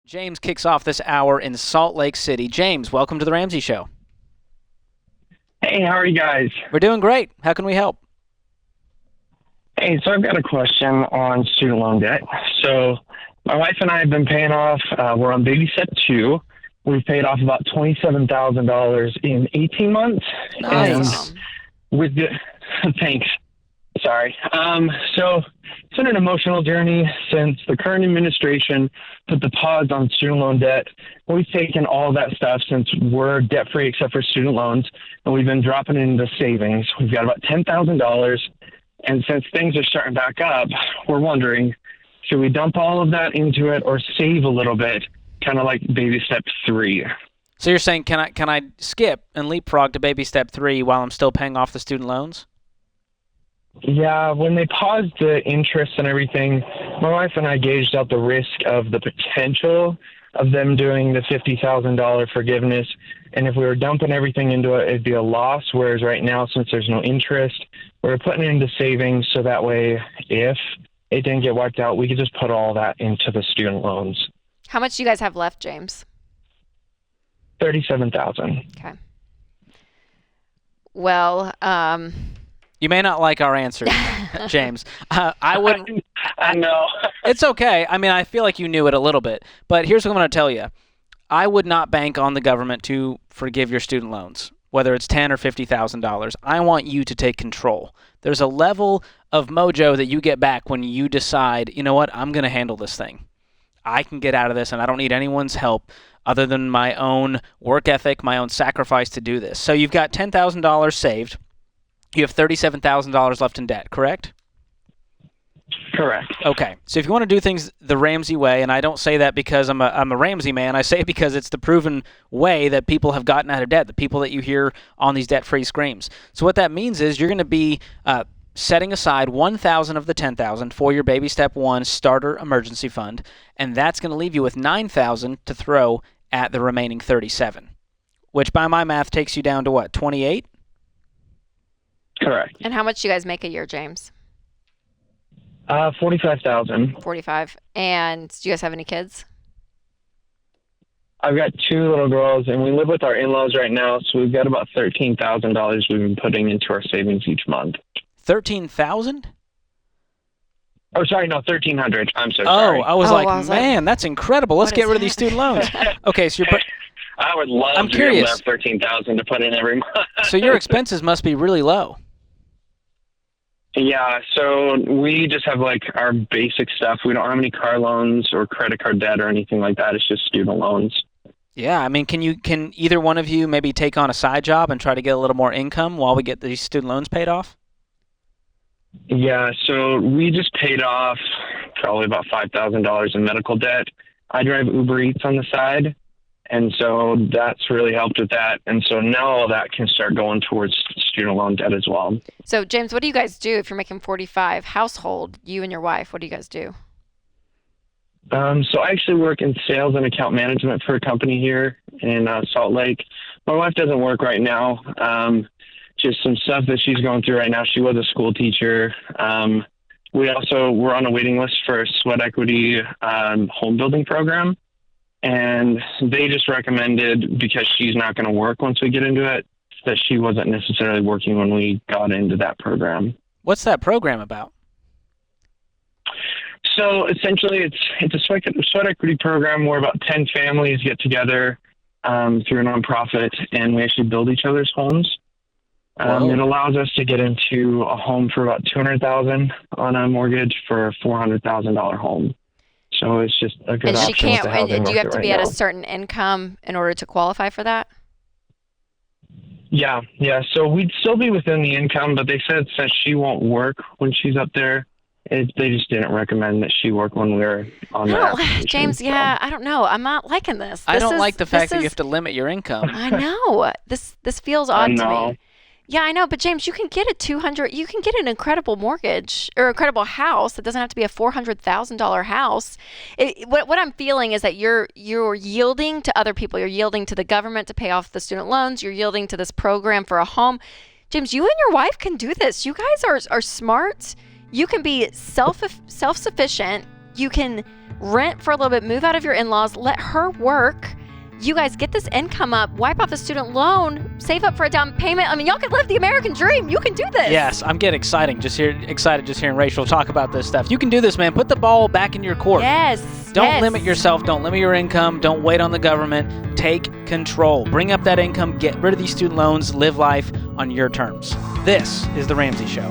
James kicks off this hour in Salt Lake City. James, welcome to the Ramsey Show. Hey, how are you guys? We're doing great. How can we help? Hey, so I've got a question on student loan debt. So my wife and I have been paying off, we're on baby step 2. We've paid off about $27,000 in 18 months. Nice. And with the, thanks. Sorry. So it's been an emotional journey since the current administration put the pause on student loan debt. We've taken all that stuff since we're debt free except for student loans, and we've been dropping it into savings. We've got about $10,000. And since things are starting back up, we're wondering, should we dump all of that into it or save a little bit, kind of like baby step 3? So you're saying, can I skip and leapfrog to baby step 3 while I'm still paying off the student loans? Yeah, when they paused the interest and everything, my wife and I gauged out the risk of the potential of them doing the $50,000 forgiveness. And if we were dumping everything into it, it'd be a loss. Whereas right now, since there's no interest, we're putting it into savings. So that way, if it didn't get wiped out, we could just put all that into the student loans. How much do you guys have left, James? $37,000. Okay. Well, You may not like our answer, James. I wouldn't. I know. It's okay. I mean, I feel like you knew it a little bit. But here's what I'm going to tell you. I would not bank on the government to forgive your student loans, whether it's $10,000 or $50,000. I want you to take control. There's a level of mojo that you get back when you decide, you know what, I'm going to handle this thing. I can get out of this, and I don't need anyone's help other than my own work ethic, my own sacrifice to do this. So you've got $10,000 saved. You have $37,000 left in debt, correct? Correct. Okay. So if you want to do things the Ramsey way, and I don't say that because I'm a Ramsey man, I say it because it's the proven way that people have gotten out of debt, the people that you hear on these debt-free screams. So what that means is you're going to be setting aside $1,000 of the $10,000 for your baby step 1 starter emergency fund, and that's going to leave you with $9,000 to throw at the remaining $37,000, which by my math takes you down to what, 28? Correct. and how much do you guys make a year, James? 45,000. 45. And do you guys have any kids? I've got 2 little girls, and we live with our in-laws right now, so we've got about $13,000 we've been putting into our savings each month. 13,000? Oh, sorry, no, 1,300. I'm so Oh, sorry. I was Oh, like, I was like, man, that's incredible. Let's what get is rid of these that? student loans. Okay, so I would love I'm to be able curious. to have 13,000 to put in every month. so your expenses must be really low. Yeah, so we just have like our basic stuff. We don't have any car loans or credit card debt or anything like that. It's just student loans. Yeah, I mean, can either one of you maybe take on a side job and try to get a little more income while we get these student loans paid off? Yeah, so we just paid off probably about $5,000 in medical debt. I drive Uber Eats on the side, and so that's really helped with that. And so now all that can start going towards student loan debt as well. So, James, what do you guys do if you're making 45? Household, you and your wife, what do you guys do? So I actually work in sales and account management for a company here in Salt Lake. My wife doesn't work right now. Just some stuff that she's going through right now. She was a school teacher. We're on a waiting list for a sweat equity home building program. And they just recommended, because she's not going to work once we get into it, that she wasn't necessarily working when we got into that program. What's that program about? So essentially, it's a sweat equity program where about 10 families get together through a nonprofit, and we actually build each other's homes. It allows us to get into a home for about $200,000 on a mortgage for a $400,000 home. So it's just a good And option. she can't, to have and do you have to be at a now. certain income in order to qualify for that? Yeah. So we'd still be within the income, but they said since she won't work when she's up there, they just didn't recommend that she work when we were on the application. James, So- yeah, I don't know. I'm not liking this. I don't like the fact that you is- have to limit your income. I know. This feels odd to know. me. Yeah, I know, but James, you can get you can get an incredible mortgage or incredible house. It doesn't have to be a $400,000 house. What I'm feeling is that you're yielding to other people. You're yielding to the government to pay off the student loans. You're yielding to this program for a home. James, you and your wife can do this. You guys are smart. You can be self-sufficient. You can rent for a little bit, move out of your in-laws, let her work. You guys get this income up, wipe out the student loan, save up for a down payment. I mean, y'all can live the American dream. You can do this. Yes, I'm getting excited just hearing Rachel talk about this stuff. You can do this, man. Put the ball back in your court. Yes. Don't limit yourself. Don't limit your income. Don't wait on the government. Take control. Bring up that income. Get rid of these student loans. Live life on your terms. This is The Ramsey Show.